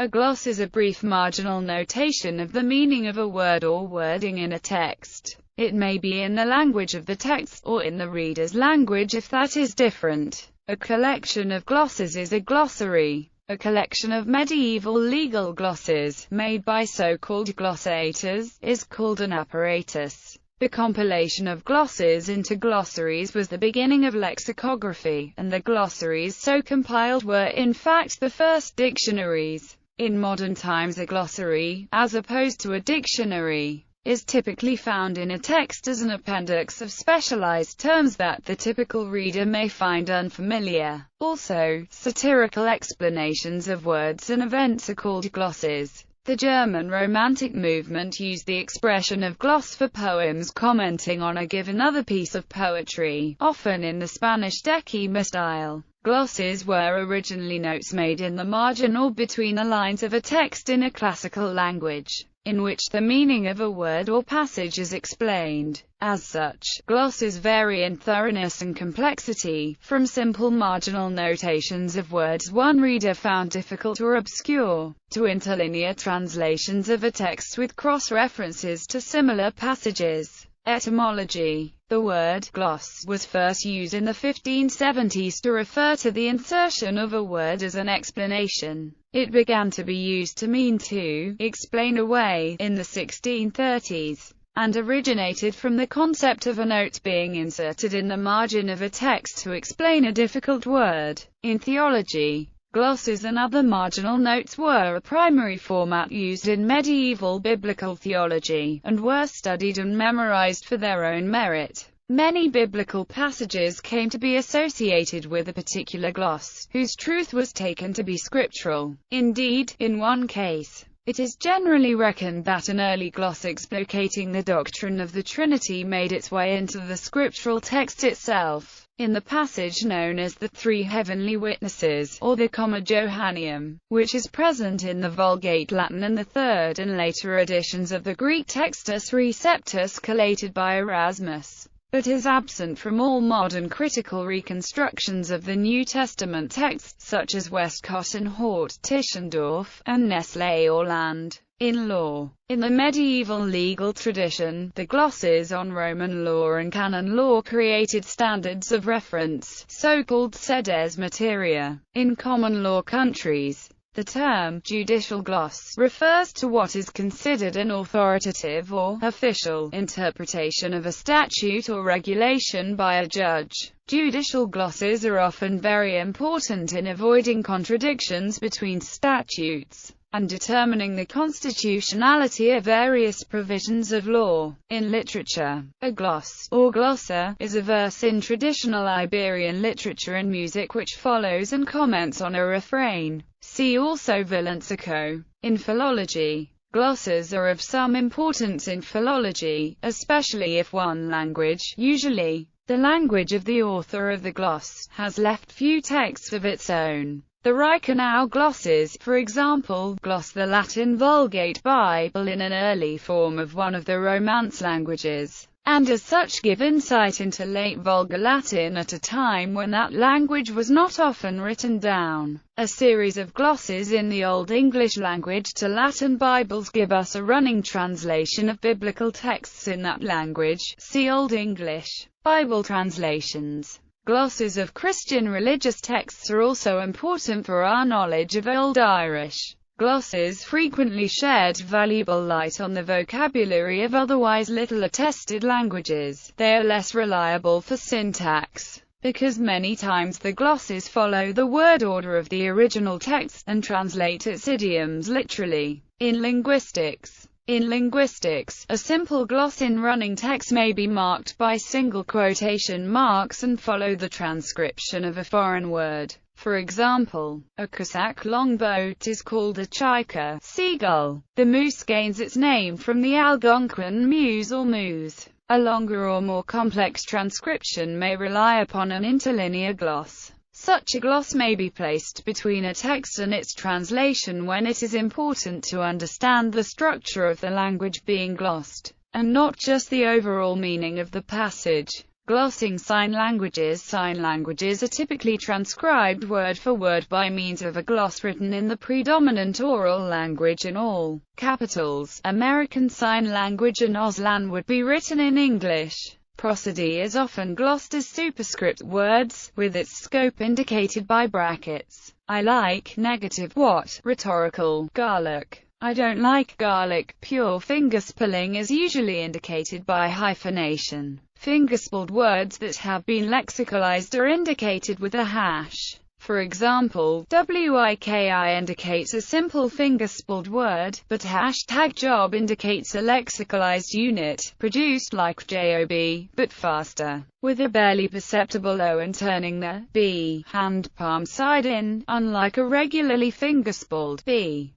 A gloss is a brief marginal notation of the meaning of a word or wording in a text. It may be in the language of the text, or in the reader's language if that is different. A collection of glosses is a glossary. A collection of medieval legal glosses, made by so-called glossators, is called an apparatus. The compilation of glosses into glossaries was the beginning of lexicography, and the glossaries so compiled were in fact the first dictionaries. In modern times, a glossary, as opposed to a dictionary, is typically found in a text as an appendix of specialized terms that the typical reader may find unfamiliar. Also, satirical explanations of words and events are called glosses. The German Romantic movement used the expression of gloss for poems commenting on a given other piece of poetry, often in the Spanish decima style. Glosses were originally notes made in the margin or between the lines of a text in a classical language, in which the meaning of a word or passage is explained. As such, glosses vary in thoroughness and complexity, from simple marginal notations of words one reader found difficult or obscure, to interlinear translations of a text with cross-references to similar passages. Etymology. The word gloss was first used in the 1570s to refer to the insertion of a word as an explanation. It began to be used to mean to explain away in the 1630s, and originated from the concept of a note being inserted in the margin of a text to explain a difficult word. In theology, glosses and other marginal notes were a primary format used in medieval biblical theology, and were studied and memorized for their own merit. Many biblical passages came to be associated with a particular gloss, whose truth was taken to be scriptural. Indeed, in one case, it is generally reckoned that an early gloss explicating the doctrine of the Trinity made its way into the scriptural text itself. In the passage known as the Three Heavenly Witnesses, or the Comma Johanneum, which is present in the Vulgate Latin and the third and later editions of the Greek Textus Receptus collated by Erasmus, but is absent from all modern critical reconstructions of the New Testament texts, such as Westcott and Hort Tischendorf, and Nestle-Aland. In law. In the medieval legal tradition, the glosses on Roman law and canon law created standards of reference, so-called sedes materia. In common law countries, the term judicial gloss refers to what is considered an authoritative or official interpretation of a statute or regulation by a judge. Judicial glosses are often very important in avoiding contradictions between statutes and determining the constitutionality of various provisions of law. In literature, a gloss, or glossa, is a verse in traditional Iberian literature and music which follows and comments on a refrain. See also villancico. In philology, glosses are of some importance in philology, especially if one language, usually the language of the author of the gloss, has left few texts of its own. The Reichenau glosses, for example, gloss the Latin Vulgate Bible in an early form of one of the Romance languages, and as such give insight into late Vulgar Latin at a time when that language was not often written down. A series of glosses in the Old English language to Latin Bibles give us a running translation of biblical texts in that language. See Old English Bible translations. Glosses of Christian religious texts are also important for our knowledge of Old Irish. Glosses frequently shed valuable light on the vocabulary of otherwise little attested languages. They are less reliable for syntax, because many times the glosses follow the word order of the original text, and translate its idioms literally. In linguistics, a simple gloss in running text may be marked by single quotation marks and follow the transcription of a foreign word. For example, a Cossack longboat is called a chaika, seagull. The moose gains its name from the Algonquin muse or moose. A longer or more complex transcription may rely upon an interlinear gloss. Such a gloss may be placed between a text and its translation when it is important to understand the structure of the language being glossed, and not just the overall meaning of the passage. Glossing sign languages. Sign languages are typically transcribed word for word by means of a gloss written in the predominant oral language in all capitals. American Sign Language and Auslan would be written in English. Prosody is often glossed as superscript words, with its scope indicated by brackets. I like, negative, what, rhetorical, garlic. I don't like garlic. Pure fingerspelling is usually indicated by hyphenation. Fingerspelled words that have been lexicalized are indicated with a hash. For example, WIKI indicates a simple fingerspelled word, but #job indicates a lexicalized unit, produced like JOB, but faster, with a barely perceptible O and turning the B hand palm side in, unlike a regularly fingerspelled B.